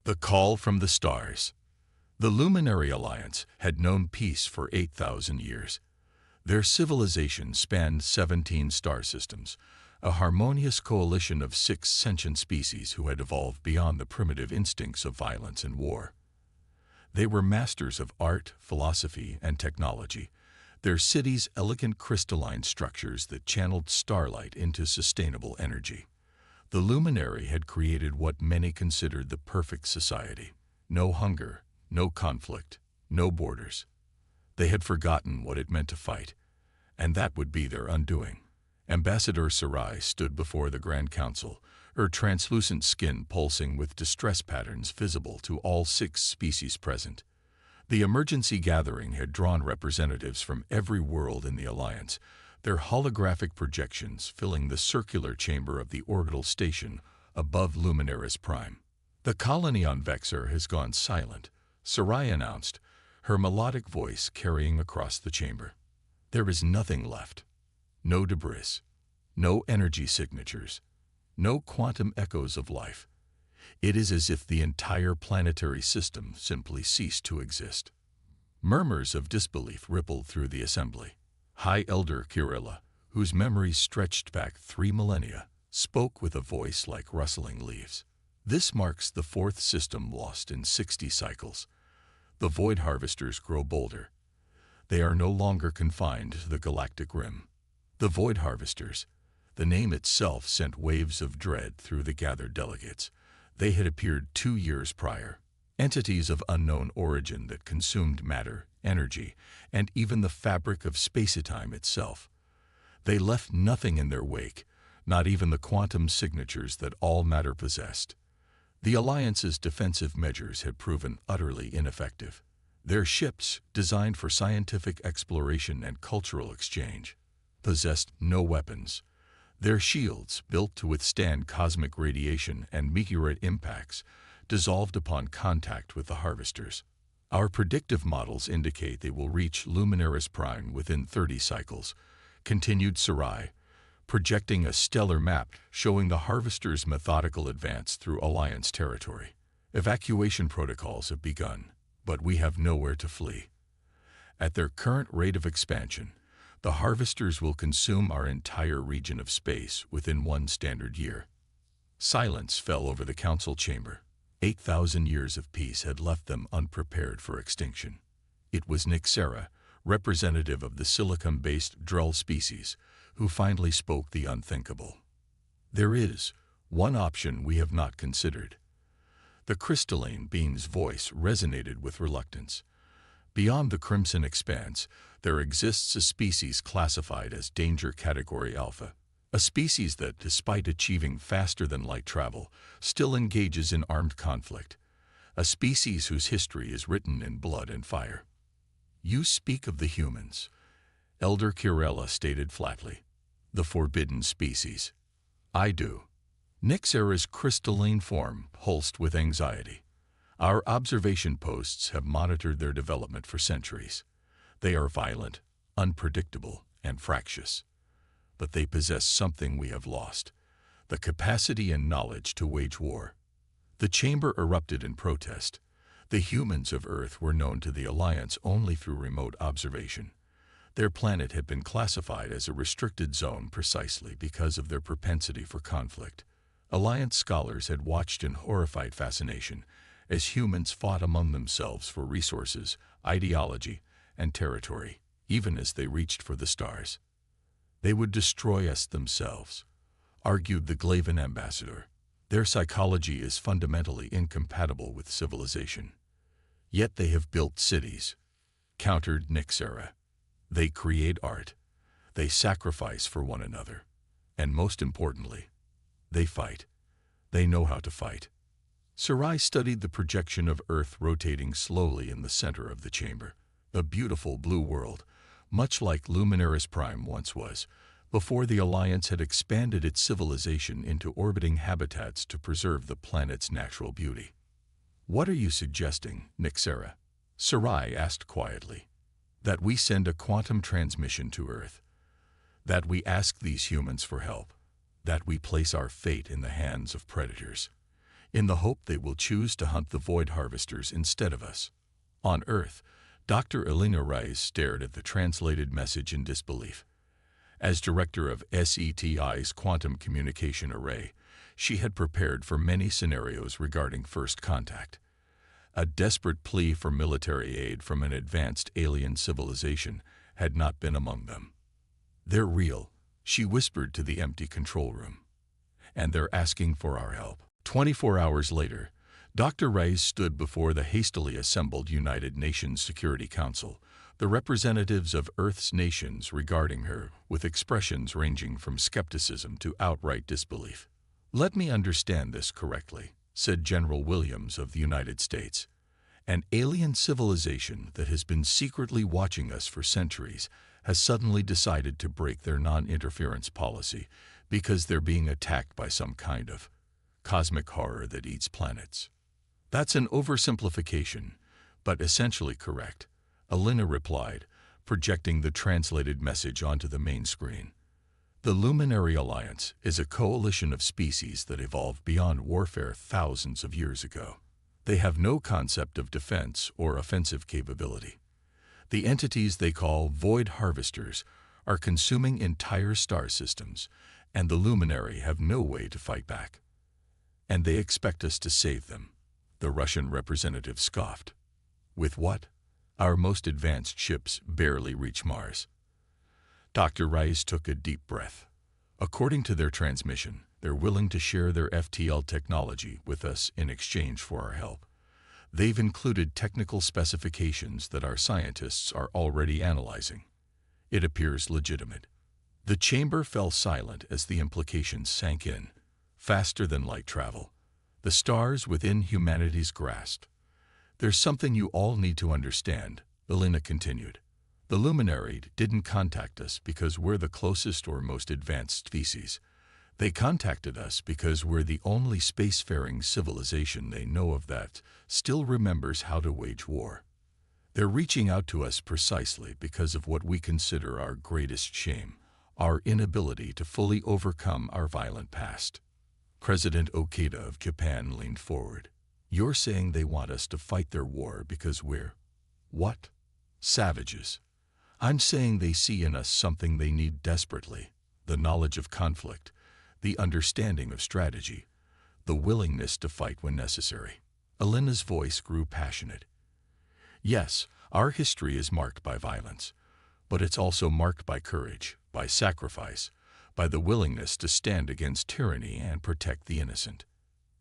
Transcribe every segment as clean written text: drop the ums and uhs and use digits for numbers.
The Call from the Stars. The Luminary Alliance had known peace for 8,000 years. Their civilization spanned 17 star systems, a harmonious coalition of 6 sentient species who had evolved beyond the primitive instincts of violence and war. They were masters of art, philosophy, and technology, their cities elegant crystalline structures that channeled starlight into sustainable energy. The Luminary had created what many considered the perfect society. No hunger, no conflict, no borders. They had forgotten what it meant to fight, and that would be their undoing. Ambassador Sarai stood before the Grand Council, her translucent skin pulsing with distress patterns visible to all 6 species present. The emergency gathering had drawn representatives from every world in the Alliance, their holographic projections filling the circular chamber of the orbital station above Luminaris Prime. "The colony on Vexor has gone silent," Sarai announced, her melodic voice carrying across the chamber. "There is nothing left. No debris, no energy signatures, no quantum echoes of life. It is as if the entire planetary system simply ceased to exist." Murmurs of disbelief rippled through the assembly. High Elder Kirilla, whose memories stretched back 3 millennia, spoke with a voice like rustling leaves. "This marks the 4th system lost in 60 cycles. The Void Harvesters grow bolder. They are no longer confined to the galactic rim. The Void Harvesters, the name itself sent waves of dread through the gathered delegates. They had appeared 2 years prior, entities of unknown origin that consumed matter, energy, and even the fabric of space-time itself. They left nothing in their wake, not even the quantum signatures that all matter possessed. The Alliance's defensive measures had proven utterly ineffective. Their ships, designed for scientific exploration and cultural exchange, possessed no weapons. Their shields, built to withstand cosmic radiation and meteorite impacts, dissolved upon contact with the harvesters. "Our predictive models indicate they will reach Luminaris Prime within 30 cycles," continued Sarai, projecting a stellar map showing the harvesters' methodical advance through Alliance territory. "Evacuation protocols have begun, but we have nowhere to flee. At their current rate of expansion, the harvesters will consume our entire region of space within 1 standard year." Silence fell over the council chamber. 8,000 years of peace had left them unprepared for extinction. It was Nixera, representative of the silicon-based Drell species, who finally spoke the unthinkable. "There is one option we have not considered." The crystalline being's voice resonated with reluctance. "Beyond the Crimson Expanse, there exists a species classified as Danger Category Alpha. A species that, despite achieving faster-than-light travel, still engages in armed conflict. A species whose history is written in blood and fire." "You speak of the humans," Elder Kirella stated flatly. "The forbidden species." "I do." Nixera's crystalline form pulsed with anxiety. "Our observation posts have monitored their development for centuries. They are violent, unpredictable, and fractious. But they possess something we have lost: the capacity and knowledge to wage war." The chamber erupted in protest. The humans of Earth were known to the Alliance only through remote observation. Their planet had been classified as a restricted zone precisely because of their propensity for conflict. Alliance scholars had watched in horrified fascination as humans fought among themselves for resources, ideology, and territory, even as they reached for the stars. "They would destroy us themselves," argued the Glaven ambassador. "Their psychology is fundamentally incompatible with civilization." "Yet they have built cities," countered Nixera. "They create art. They sacrifice for one another. And most importantly, they fight. They know how to fight." Sarai studied the projection of Earth rotating slowly in the center of the chamber. A beautiful blue world, much like Luminaris Prime once was, before the Alliance had expanded its civilization into orbiting habitats to preserve the planet's natural beauty. "What are you suggesting, Nixera?" Sarai asked quietly. "That we send a quantum transmission to Earth. That we ask these humans for help. That we place our fate in the hands of predators. in the hope they will choose to hunt the void harvesters instead of us. On Earth, Dr. Elena Rice stared at the translated message in disbelief. As director of SETI's Quantum Communication Array, she had prepared for many scenarios regarding first contact. A desperate plea for military aid from an advanced alien civilization had not been among them. "They're real," she whispered to the empty control room. "And they're asking for our help." 24 hours later, Dr. Rice stood before the hastily assembled United Nations Security Council, the representatives of Earth's nations regarding her with expressions ranging from skepticism to outright disbelief. "Let me understand this correctly," said General Williams of the United States. "An alien civilization that has been secretly watching us for centuries has suddenly decided to break their non-interference policy because they're being attacked by some kind of cosmic horror that eats planets." "That's an oversimplification, but essentially correct," Elena replied, projecting the translated message onto the main screen. "The Luminary Alliance is a coalition of species that evolved beyond warfare thousands of years ago. They have no concept of defense or offensive capability. The entities they call void harvesters are consuming entire star systems, and the Luminary have no way to fight back. And they expect us to save them," the Russian representative scoffed. "With what? Our most advanced ships barely reach Mars." Dr. Rice took a deep breath. "According to their transmission, they're willing to share their FTL technology with us in exchange for our help. They've included technical specifications that our scientists are already analyzing. It appears legitimate." The chamber fell silent as the implications sank in. Faster than light travel, the stars within humanity's grasp. "There's something you all need to understand," Elena continued. "The Luminary didn't contact us because we're the closest or most advanced species. They contacted us because we're the only spacefaring civilization they know of that still remembers how to wage war. They're reaching out to us precisely because of what we consider our greatest shame, our inability to fully overcome our violent past." President Okada of Japan leaned forward. "You're saying they want us to fight their war because we're, what? Savages. I'm saying they see in us something they need desperately, the knowledge of conflict, the understanding of strategy, the willingness to fight when necessary." Elena's voice grew passionate. "Yes, our history is marked by violence, but it's also marked by courage, by sacrifice, by the willingness to stand against tyranny and protect the innocent."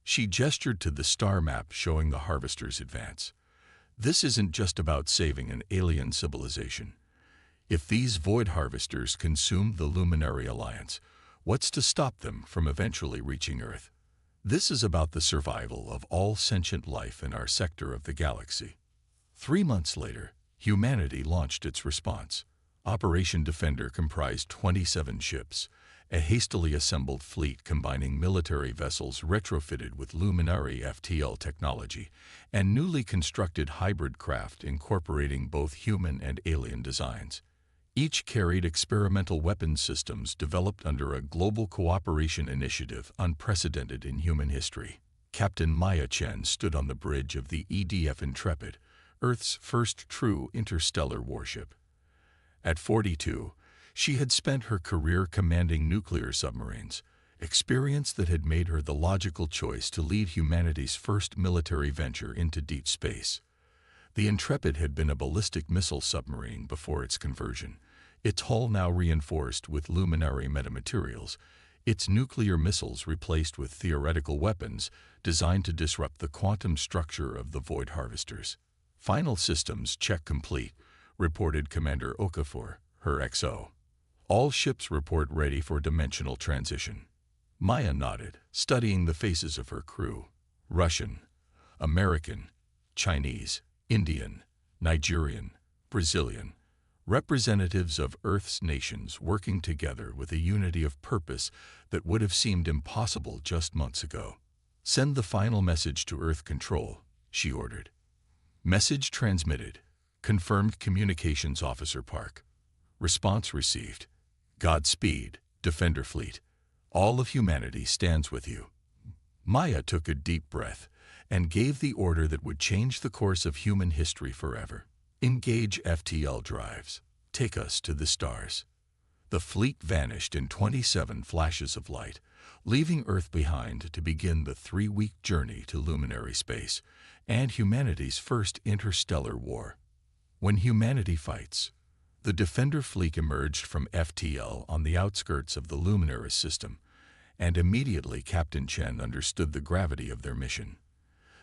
She gestured to the star map showing the harvesters' advance. "This isn't just about saving an alien civilization. If these void harvesters consume the Luminary Alliance, what's to stop them from eventually reaching Earth? This is about the survival of all sentient life in our sector of the galaxy." 3 months later, humanity launched its response. Operation Defender comprised 27 ships, a hastily assembled fleet combining military vessels retrofitted with Luminary FTL technology and newly constructed hybrid craft incorporating both human and alien designs. Each carried experimental weapons systems developed under a global cooperation initiative unprecedented in human history. Captain Maya Chen stood on the bridge of the EDF Intrepid, Earth's first true interstellar warship. At 42, she had spent her career commanding nuclear submarines, experience that had made her the logical choice to lead humanity's first military venture into deep space. The Intrepid had been a ballistic missile submarine before its conversion, its hull now reinforced with luminary metamaterials, its nuclear missiles replaced with theoretical weapons designed to disrupt the quantum structure of the void harvesters. "Final systems check complete," reported Commander Okafor, her XO. "All ships report ready for dimensional transition." Maya nodded, studying the faces of her crew. Russian, American, Chinese, Indian, Nigerian, Brazilian, representatives of Earth's nations working together with a unity of purpose that would have seemed impossible just months ago. "Send the final message to Earth Control," she ordered. Message transmitted. Confirmed Communications Officer Park. Response received. "Godspeed, Defender Fleet. All of humanity stands with you. Maya took a deep breath and gave the order that would change the course of human history forever. Engage FTL drives. Take us to the stars. The fleet vanished in 27 flashes of light, leaving Earth behind to begin the 3-week journey to luminary space and humanity's first interstellar war. When humanity fights, the Defender fleet emerged from FTL on the outskirts of the Luminaris system, and immediately Captain Chen understood the gravity of their mission.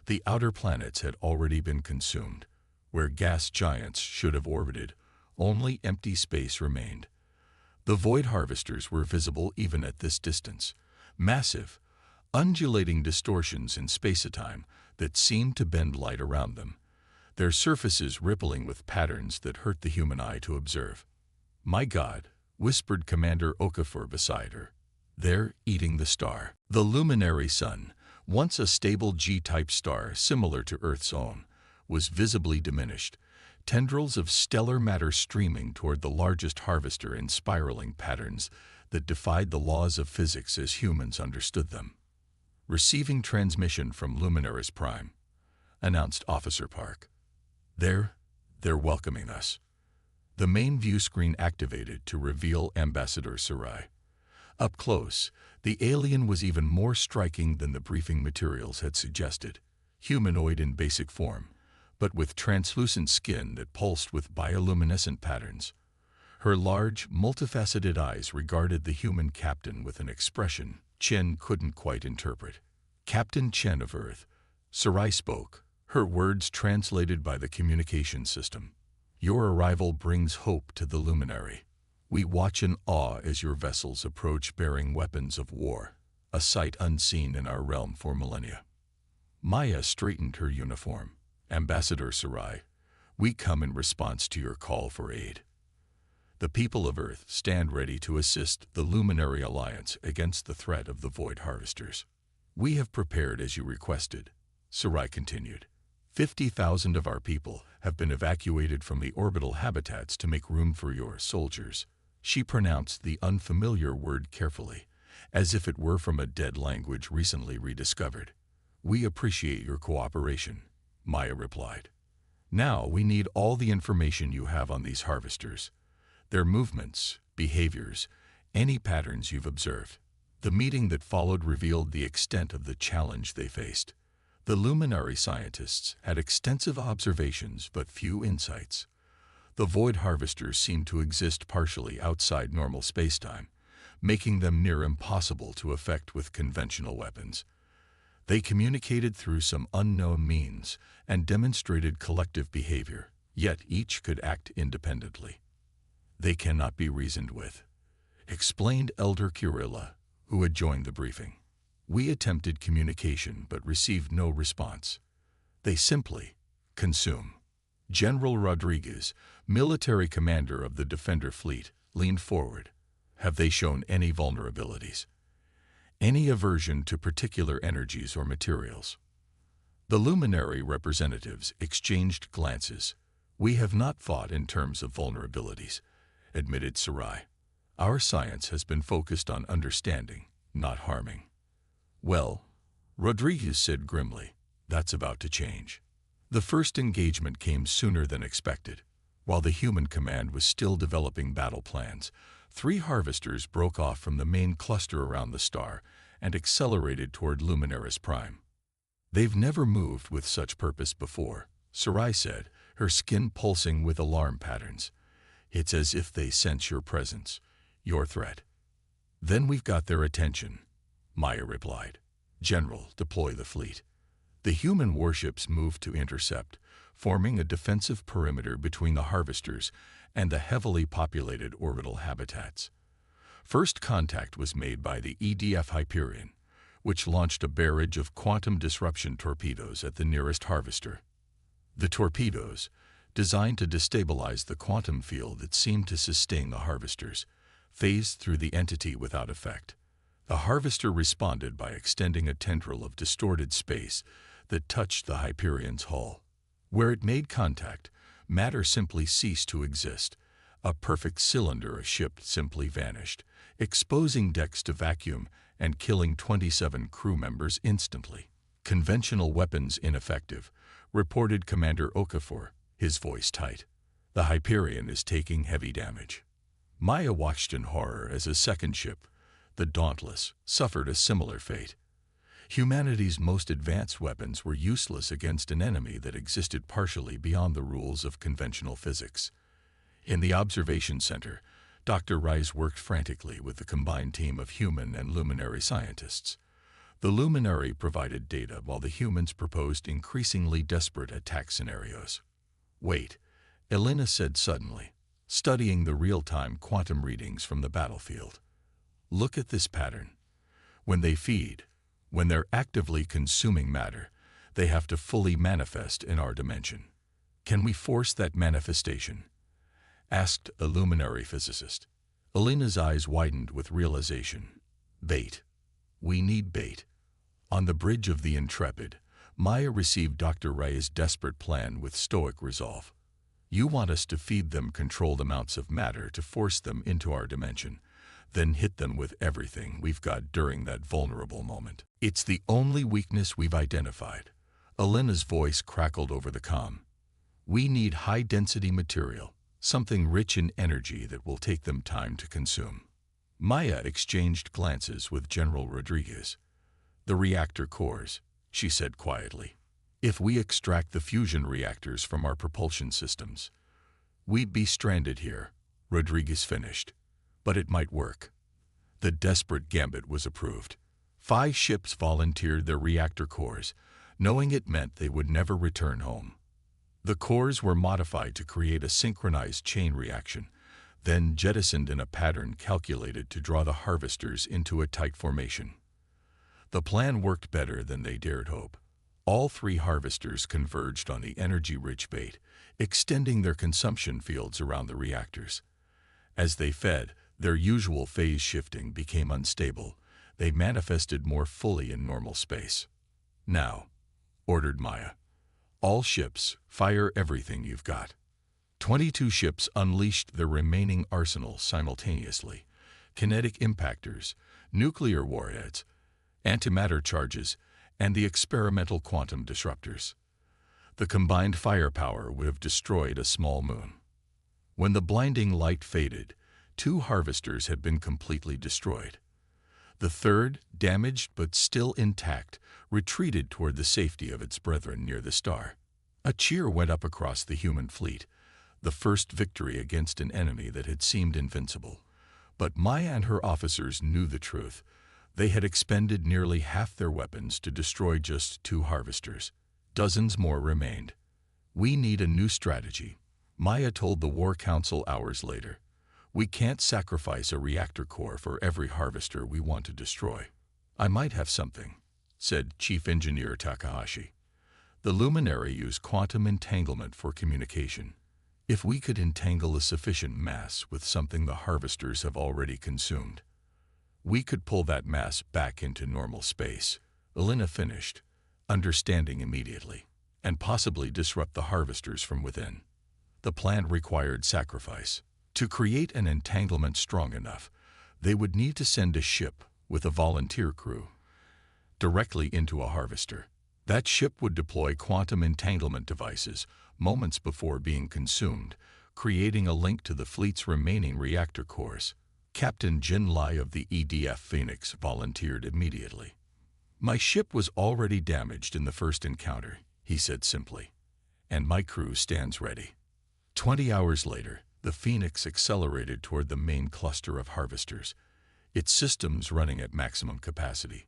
The outer planets had already been consumed. Where gas giants should have orbited, only empty space remained. The void harvesters were visible even at this distance, massive, undulating distortions in space-time that seemed to bend light around them, their surfaces rippling with patterns that hurt the human eye to observe. "My God," whispered Commander Okafor beside her. "They're eating the star." The luminary sun, once a stable G-type star similar to Earth's own, was visibly diminished, tendrils of stellar matter streaming toward the largest harvester in spiraling patterns that defied the laws of physics as humans understood them. "Receiving transmission from Luminaris Prime," announced Officer Park. They're welcoming us." The main view screen activated to reveal Ambassador Sarai. Up close, the alien was even more striking than the briefing materials had suggested. Humanoid in basic form, but with translucent skin that pulsed with bioluminescent patterns. Her large, multifaceted eyes regarded the human captain with an expression Chen couldn't quite interpret. "Captain Chen of Earth," Sarai spoke, her words translated by the communication system. "Your arrival brings hope to the luminary. We watch in awe as your vessels approach bearing weapons of war, a sight unseen in our realm for millennia." Maya straightened her uniform. "Ambassador Sarai, we come in response to your call for aid. The people of Earth stand ready to assist the Luminary Alliance against the threat of the Void Harvesters. We have prepared as you requested," Sarai continued. 50,000 of our people have been evacuated from the orbital habitats to make room for your soldiers." She pronounced the unfamiliar word carefully, as if it were from a dead language recently rediscovered. "We appreciate your cooperation," Maya replied. "Now we need all the information you have on these harvesters, their movements, behaviors, any patterns you've observed." The meeting that followed revealed the extent of the challenge they faced. The luminary scientists had extensive observations but few insights. The void harvesters seemed to exist partially outside normal spacetime, making them near impossible to affect with conventional weapons. They communicated through some unknown means and demonstrated collective behavior, yet each could act independently. "They cannot be reasoned with," explained Elder Kurilla, who had joined the briefing. "We attempted communication but received no response. They simply consume." General Rodriguez, military commander of the Defender fleet, leaned forward. "Have they shown any vulnerabilities? Any aversion to particular energies or materials?" The luminary representatives exchanged glances. "We have not thought in terms of vulnerabilities," admitted Sarai. "Our science has been focused on understanding, not harming." "Well," Rodriguez said grimly, "that's about to change." The first engagement came sooner than expected. While the human command was still developing battle plans, 3 harvesters broke off from the main cluster around the star and accelerated toward Luminaris Prime. "They've never moved with such purpose before," Sarai said, her skin pulsing with alarm patterns. "It's as if they sense your presence, your threat." "Then we've got their attention," Maya replied. "General, deploy the fleet." The human warships moved to intercept, forming a defensive perimeter between the harvesters and the heavily populated orbital habitats. First contact was made by the EDF Hyperion, which launched a barrage of quantum disruption torpedoes at the nearest harvester. The torpedoes, designed to destabilize the quantum field that seemed to sustain the harvesters, phased through the entity without effect. The harvester responded by extending a tendril of distorted space that touched the Hyperion's hull. Where it made contact, matter simply ceased to exist, A perfect cylinder of ship simply vanished, exposing decks to vacuum and killing 27 crew members instantly. "Conventional weapons ineffective," reported Commander Okafor, his voice tight. "The Hyperion is taking heavy damage." Maya watched in horror as a second ship, the Dauntless, suffered a similar fate. Humanity's most advanced weapons were useless against an enemy that existed partially beyond the rules of conventional physics. In the observation center, Dr. Rice worked frantically with the combined team of human and luminary scientists. The luminary provided data while the humans proposed increasingly desperate attack scenarios. "Wait," Elena said suddenly, studying the real-time quantum readings from the battlefield. "Look at this pattern. When they feed, when they're actively consuming matter, they have to fully manifest in our dimension. Can we force that manifestation?" asked a luminary physicist. Elena's eyes widened with realization. "Bait. We need bait." On the bridge of the Intrepid, Maya received Dr. Ray's desperate plan with stoic resolve. "You want us to feed them controlled amounts of matter to force them into our dimension, then hit them with everything we've got during that vulnerable moment. It's the only weakness we've identified." Elena's voice crackled over the comm. "We need high-density material, something rich in energy that will take them time to consume." Maya exchanged glances with General Rodriguez. "The reactor cores," she said quietly. "If we extract the fusion reactors from our propulsion systems, we'd be stranded here," Rodriguez finished. "But it might work." The desperate gambit was approved. 5 ships volunteered their reactor cores, knowing it meant they would never return home. The cores were modified to create a synchronized chain reaction, then jettisoned in a pattern calculated to draw the harvesters into a tight formation. The plan worked better than they dared hope. All 3 harvesters converged on the energy-rich bait, extending their consumption fields around the reactors. As they fed, their usual phase shifting became unstable. They manifested more fully in normal space. "Now," ordered Maya, "all ships, fire everything you've got." 22 ships unleashed their remaining arsenal simultaneously: kinetic impactors, nuclear warheads, antimatter charges, and the experimental quantum disruptors. The combined firepower would have destroyed a small moon. When the blinding light faded, 2 harvesters had been completely destroyed. The third, damaged but still intact, retreated toward the safety of its brethren near the star. A cheer went up across the human fleet, the first victory against an enemy that had seemed invincible. But Maya and her officers knew the truth. They had expended nearly half their weapons to destroy just 2 harvesters. Dozens more remained. "We need a new strategy," Maya told the War Council hours later. "We can't sacrifice a reactor core for every harvester we want to destroy." "I might have something," said Chief Engineer Takahashi. "The luminary used quantum entanglement for communication. If we could entangle a sufficient mass with something the harvesters have already consumed, we could pull that mass back into normal space," Elena finished, understanding immediately, "and possibly disrupt the harvesters from within." The plan required sacrifice. To create an entanglement strong enough, they would need to send a ship with a volunteer crew directly into a harvester. That ship would deploy quantum entanglement devices moments before being consumed, creating a link to the fleet's remaining reactor cores. Captain Jin Lai of the EDF Phoenix volunteered immediately. "My ship was already damaged in the first encounter," he said simply, "and my crew stands ready." 20 hours later, the Phoenix accelerated toward the main cluster of harvesters, its systems running at maximum capacity.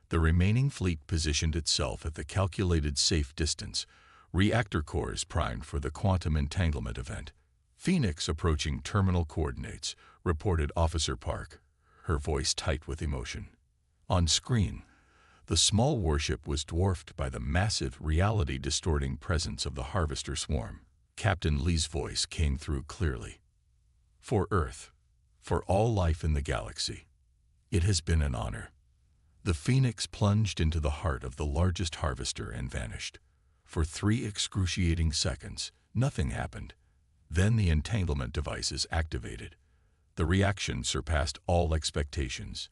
The remaining fleet positioned itself at the calculated safe distance, reactor cores primed for the quantum entanglement event. "Phoenix approaching terminal coordinates," reported Officer Park, her voice tight with emotion. On screen, the small warship was dwarfed by the massive, reality-distorting presence of the harvester swarm. Captain Lee's voice came through clearly. "For Earth, for all life in the galaxy, it has been an honor." The Phoenix plunged into the heart of the largest harvester and vanished. For 3 excruciating seconds, nothing happened. Then the entanglement devices activated. The reaction surpassed all expectations.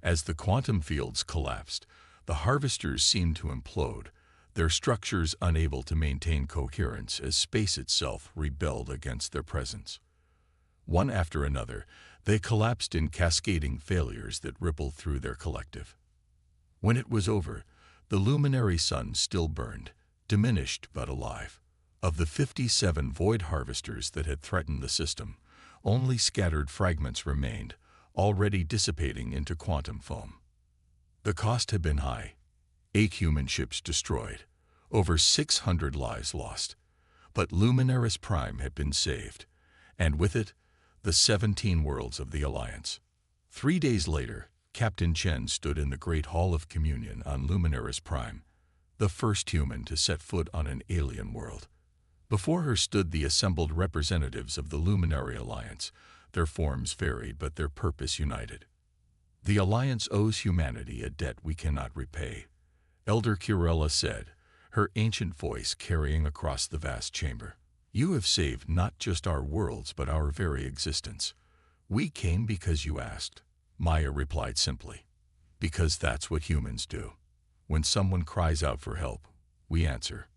As the quantum fields collapsed, the harvesters seemed to implode, their structures unable to maintain coherence as space itself rebelled against their presence. One after another, they collapsed in cascading failures that rippled through their collective. When it was over, the luminary sun still burned, diminished but alive. Of the 57 void harvesters that had threatened the system, only scattered fragments remained, already dissipating into quantum foam. The cost had been high. 8 human ships destroyed, over 600 lives lost. But Luminaris Prime had been saved, and with it, the 17 worlds of the Alliance. 3 days later, Captain Chen stood in the Great Hall of Communion on Luminaris Prime, the first human to set foot on an alien world. Before her stood the assembled representatives of the Luminary Alliance, their forms varied but their purpose united. The Alliance owes humanity a debt we cannot repay, Elder Curella said, her ancient voice carrying across the vast chamber. You have saved not just our worlds but our very existence. We came because you asked, Maya replied simply. Because that's what humans do. When someone cries out for help, we answer.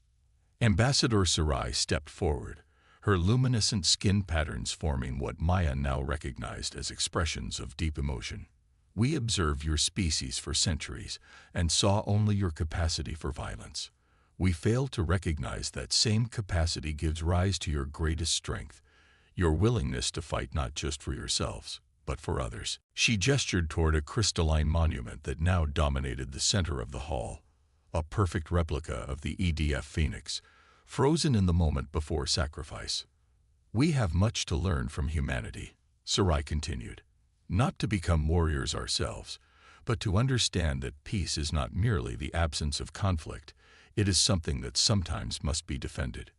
Ambassador Sarai stepped forward, her luminescent skin patterns forming what Maya now recognized as expressions of deep emotion. We observed your species for centuries and saw only your capacity for violence. We failed to recognize that same capacity gives rise to your greatest strength, your willingness to fight not just for yourselves, but for others. She gestured toward a crystalline monument that now dominated the center of the hall, a perfect replica of the EDF Phoenix, frozen in the moment before sacrifice. We have much to learn from humanity, Sarai continued. Not to become warriors ourselves, but to understand that peace is not merely the absence of conflict, it is something that sometimes must be defended.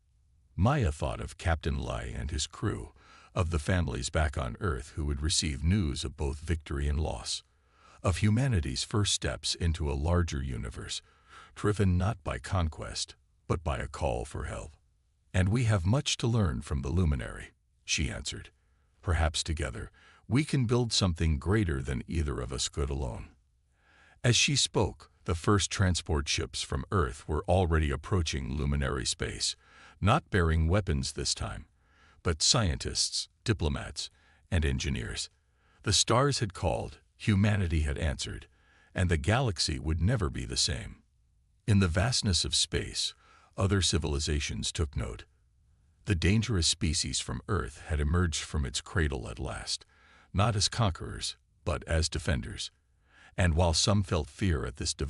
Maya thought of Captain Lai and his crew, of the families back on Earth who would receive news of both victory and loss, of humanity's first steps into a larger universe, driven not by conquest, but by a call for help. And we have much to learn from the Luminary, she answered. Perhaps together, we can build something greater than either of us could alone. As she spoke, the first transport ships from Earth were already approaching luminary space, not bearing weapons this time, but scientists, diplomats, and engineers. The stars had called, humanity had answered, and the galaxy would never be the same. In the vastness of space, other civilizations took note. The dangerous species from Earth had emerged from its cradle at last, not as conquerors, but as defenders. And while some felt fear at this development,